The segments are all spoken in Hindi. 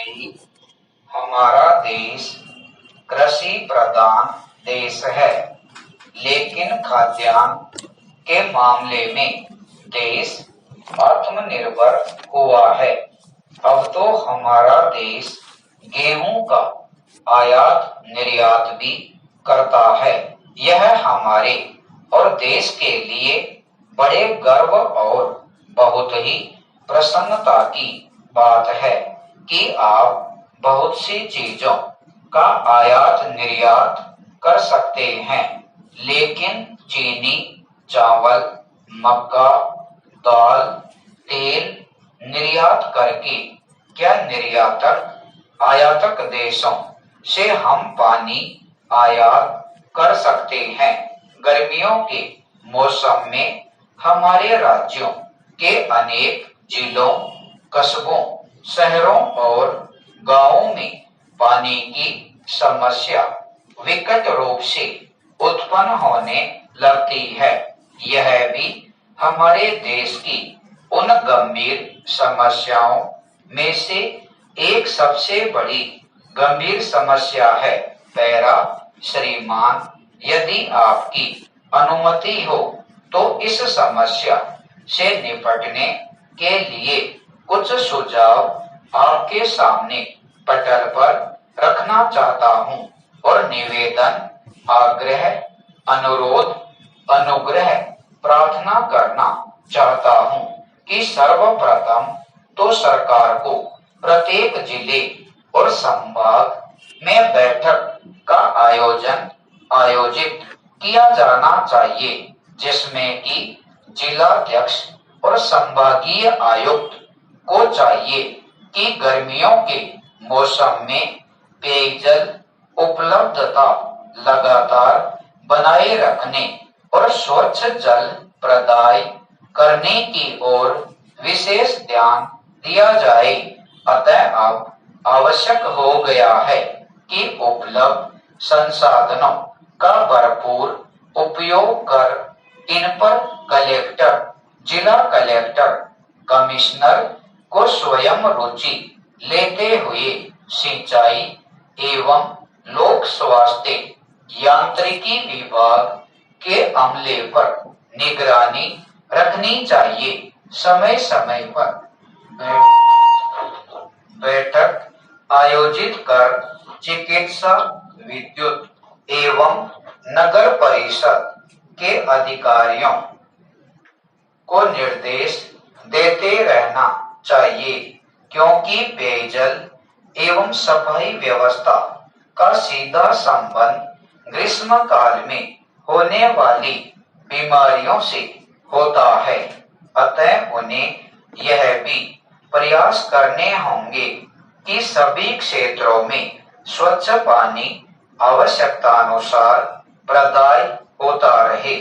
भाई, हमारा देश कृषि प्रधान देश है, लेकिन खाद्यान्न के मामले में देश आत्मनिर्भर हुआ है। अब तो हमारा देश गेहूं का आयात निर्यात भी करता है। यह हमारे और देश के लिए बड़े गर्व और बहुत ही प्रसन्नता की बात है कि आप बहुत सी चीजों का आयात निर्यात कर सकते हैं, लेकिन चीनी, चावल, मक्का, दाल, तेल निर्यात करके क्या निर्यातक आयातक देशों से हम पानी आयात कर सकते हैं? गर्मियों के मौसम में हमारे राज्यों के अनेक जिलों, कस्बों, शहरों और गांवों में पानी की समस्या विकट रूप से उत्पन्न होने लगती है। यह भी हमारे देश की उन गंभीर समस्याओं में से एक सबसे बड़ी गंभीर समस्या है। पैरा श्रीमान, यदि आपकी अनुमति हो तो इस समस्या से निपटने के लिए कुछ सुझाव आपके सामने पटल पर रखना चाहता हूं और निवेदन, आग्रह, अनुरोध, अनुग्रह प्रार्थना करना चाहता हूं कि सर्वप्रथम तो सरकार को प्रत्येक जिले और संभाग में बैठक का आयोजित किया जाना चाहिए, जिसमें कि जिलाध्यक्ष और संभागीय आयुक्त को चाहिए कि गर्मियों के मौसम में पेयजल उपलब्धता लगातार बनाए रखने और स्वच्छ जल प्रदाय करने की ओर विशेष ध्यान दिया जाए। अतः अब आवश्यक हो गया है कि उपलब्ध संसाधनों का भरपूर उपयोग कर इन पर कलेक्टर, जिला कलेक्टर, कमिश्नर को स्वयं रुचि लेते हुए सिंचाई एवं लोक स्वास्थ्य यांत्रिकी विभाग के अमले पर निगरानी रखनी चाहिए। समय समय पर बैठक आयोजित कर चिकित्सा, विद्युत एवं नगर परिषद के अधिकारियों को निर्देश देते रहना चाहिए, क्योंकि पेयजल एवं सफाई व्यवस्था का सीधा संबंध ग्रीष्म काल में होने वाली बीमारियों से होता है। अतः उन्हें यह भी प्रयास करने होंगे कि सभी क्षेत्रों में स्वच्छ पानी आवश्यकतानुसार प्रदाय होता रहे।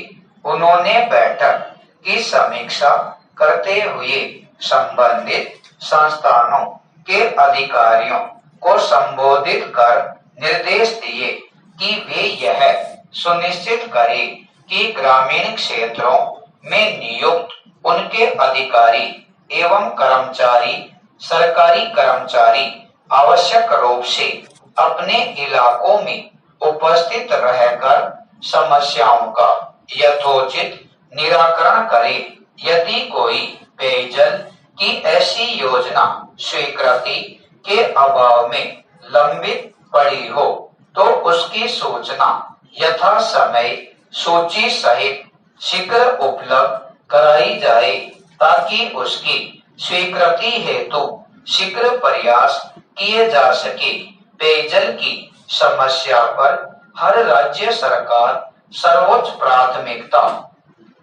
उन्होंने बैठक की समीक्षा करते हुए संबंधित संस्थानों के अधिकारियों को संबोधित कर निर्देश दिए कि वे यह सुनिश्चित करें कि ग्रामीण क्षेत्रों में नियुक्त उनके अधिकारी एवं कर्मचारी, सरकारी कर्मचारी आवश्यक रूप से अपने इलाकों में उपस्थित रहकर समस्याओं का यथोचित निराकरण करे। यदि कोई पेयजल की ऐसी योजना स्वीकृति के अभाव में लंबित पड़ी हो तो उसकी सूचना यथा समय सूची सहित शीघ्र उपलब्ध कराई जाए, ताकि उसकी स्वीकृति हेतु शीघ्र प्रयास किए जा सके। पेयजल की समस्या पर हर राज्य सरकार सर्वोच्च प्राथमिकता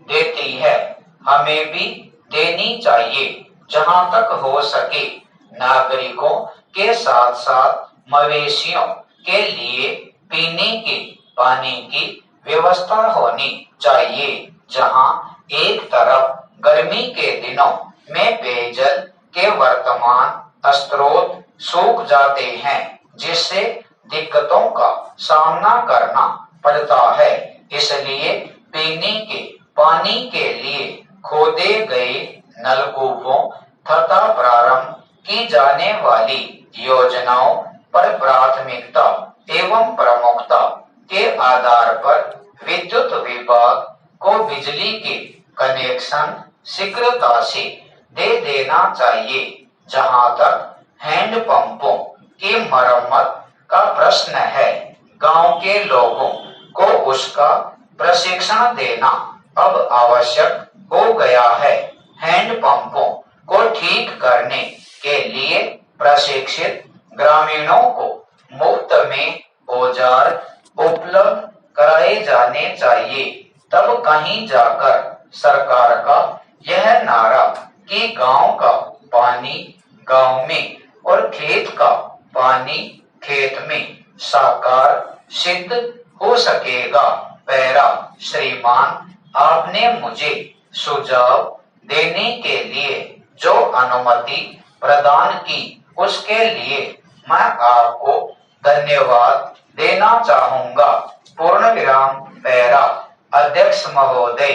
देती है, हमें भी देनी चाहिए। जहां तक हो सके नागरिकों के साथ साथ मवेशियों के लिए पीने के पानी की व्यवस्था होनी चाहिए। जहां एक तरफ गर्मी के दिनों में पेयजल के वर्तमान स्रोत सूख जाते हैं, जिससे दिक्कतों का सामना करना पड़ता है, इसलिए पीने के पानी के लिए खोदे गए नलकूपों तथा प्रारंभ की जाने वाली योजनाओं पर प्राथमिकता एवं प्रमुखता के आधार पर विद्युत विभाग को बिजली के कनेक्शन शीघ्रता से दे देना चाहिए। जहां तक हैंडपंपों की मरम्मत का प्रश्न है, गांव के लोगों को उसका प्रशिक्षण देना अब आवश्यक हो गया है। हैंडपंपों को ठीक करने के लिए प्रशिक्षित ग्रामीणों को मुफ्त में औजार उपलब्ध कराए जाने चाहिए। तब कहीं जाकर सरकार का यह नारा कि गांव का पानी गांव में और खेत का पानी खेत में साकार सिद्ध हो सकेगा। पैरा श्रीमान, आपने मुझे सुझाव देने के लिए जो अनुमति प्रदान की उसके लिए मैं आपको धन्यवाद देना चाहूंगा। पूर्ण विराम। पैरा अध्यक्ष महोदय,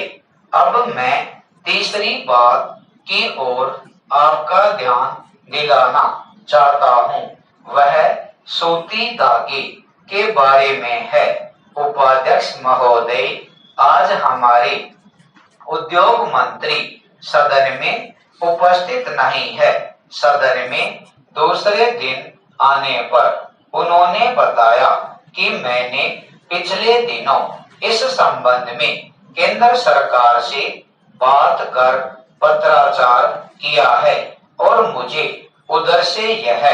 अब मैं तीसरी बात की ओर आपका ध्यान दिलाना चाहता हूँ। वह सूती धागे के बारे में है। उपाध्यक्ष महोदय, आज हमारे उद्योग मंत्री सदन में उपस्थित नहीं है। सदन में दूसरे दिन आने पर उन्होंने बताया कि मैंने पिछले दिनों इस संबंध में केंद्र सरकार से बात कर पत्राचार किया है और मुझे उधर से यह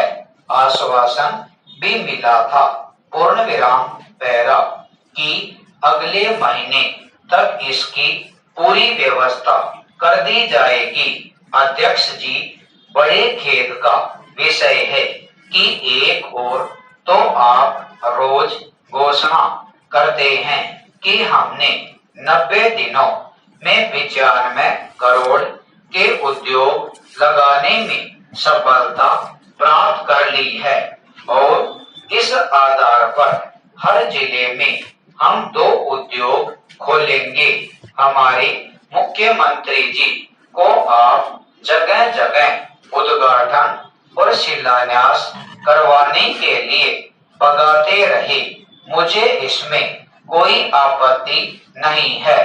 आश्वासन भी मिला था। पूर्ण विराम। पैरा कि अगले महीने तक इसकी पूरी व्यवस्था कर दी जाएगी। अध्यक्ष जी, बड़े खेद का विषय है कि एक और तो आप रोज घोषणा करते हैं कि हमने 90 दिनों में 95 करोड़ के उद्योग लगाने में सफलता प्राप्त कर ली है और इस आधार पर हर जिले में हम 2 उद्योग खोलेंगे। हमारे मुख्यमंत्री जी को आप जगह जगह उद्घाटन और शिलान्यास करवाने के लिए भगाते रहे। मुझे इसमें कोई आपत्ति नहीं है।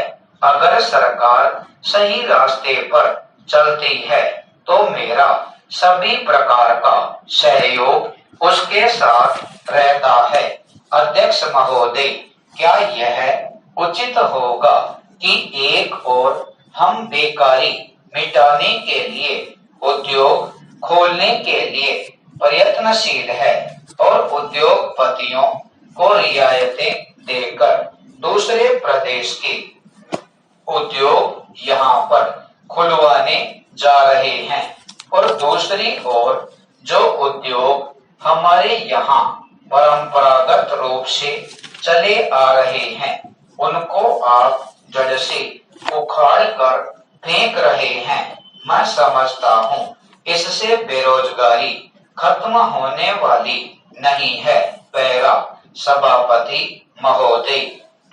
अगर सरकार सही रास्ते पर चलती है तो मेरा सभी प्रकार का सहयोग उसके साथ रहता है। अध्यक्ष महोदय, क्या यह उचित होगा कि एक और हम बेकारी मिटाने के लिए उद्योग खोलने के लिए प्रयत्नशील है और उद्योगपतियों को रियायतें देकर दूसरे प्रदेश के उद्योग यहाँ पर खुलवाने जा रहे हैं और दूसरी ओर जो उद्योग हमारे यहाँ परंपरागत रूप से चले आ रहे हैं उनको आप जड़ से उखाड़ कर फेंक रहे हैं। मैं समझता हूँ इससे बेरोजगारी खत्म होने वाली नहीं है। पैरा सभापति महोदय,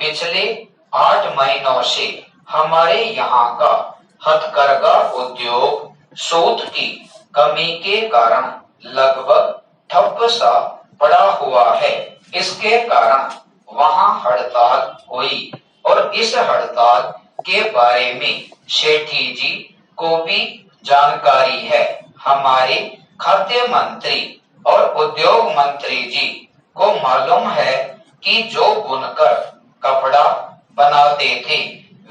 पिछले 8 महीनों से हमारे यहाँ का हथकरघा उद्योग सूत की कमी के कारण लगभग ठप सा पड़ा हुआ है। इसके कारण वहाँ हड़ताल हुई और इस हड़ताल के बारे में सेठी जी को भी जानकारी है। हमारे खाद्य मंत्री और उद्योग मंत्री जी को मालूम है कि जो बुनकर कपड़ा बनाते थे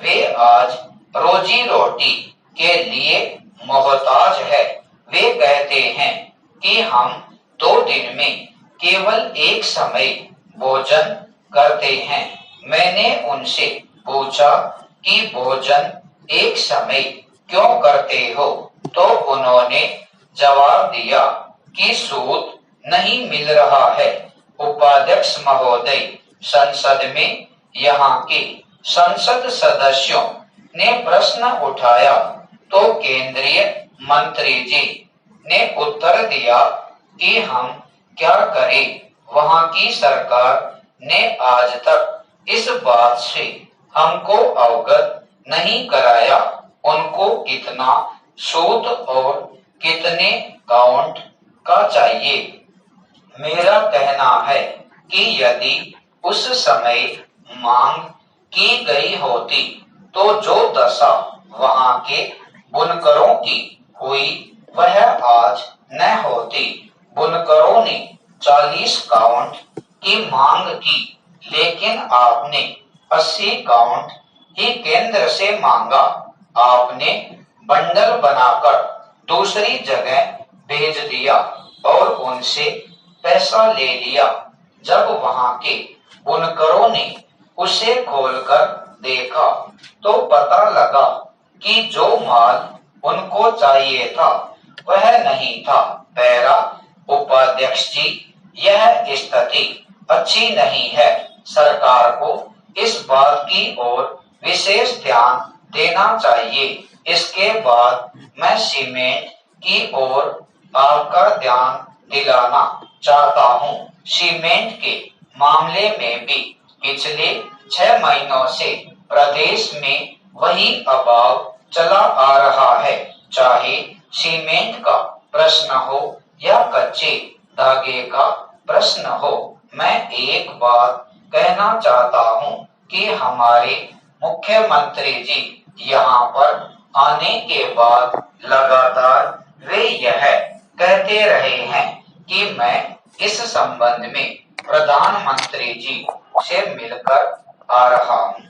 वे आज रोजी रोटी के लिए मोहताज है। वे कहते हैं कि हम 2 दिन में केवल एक समय भोजन करते हैं। मैंने उनसे पूछा कि भोजन एक समय क्यों करते हो, तो उन्होंने जवाब दिया कि सूत नहीं मिल रहा है। उपाध्यक्ष महोदय, संसद में यहाँ के संसद सदस्यों ने प्रश्न उठाया तो केंद्रीय मंत्री जी ने उत्तर दिया कि हम क्या करें। वहाँ की सरकार ने आज तक इस बात से हमको अवगत नहीं कराया उनको कितना सूत और कितने काउंट का चाहिए। मेरा कहना है कि यदि उस समय मांग की गई होती तो जो दशा वहां के बुनकरों की हुई वह आज न होती। बुनकरों ने 40 काउंट की मांग की, लेकिन आपने 80 काउंट ही केंद्र से मांगा। आपने बंडल बनाकर दूसरी जगह भेज दिया और उनसे पैसा ले लिया। जब वहां के बुनकरों ने उसे खोलकर देखा तो पता लगा कि जो माल उनको चाहिए था वह नहीं था। पैरा उपाध्यक्ष जी, यह स्थिति अच्छी नहीं है। सरकार को इस बात की ओर विशेष ध्यान देना चाहिए। इसके बाद मैं सीमेंट की ओर आपका ध्यान दिलाना चाहता हूँ। सीमेंट के मामले में भी पिछले 6 महीनों से प्रदेश में वही अभाव चला आ रहा है। चाहे सीमेंट का प्रश्न हो या कच्चे धागे का प्रश्न हो। मैं एक बात कहना चाहता हूँ कि हमारे मुख्यमंत्री जी यहाँ पर आने के बाद लगातार वे यह कहते रहे हैं कि मैं इस संबंध में प्रधानमंत्री जी से मिलकर आ रहा हूँ।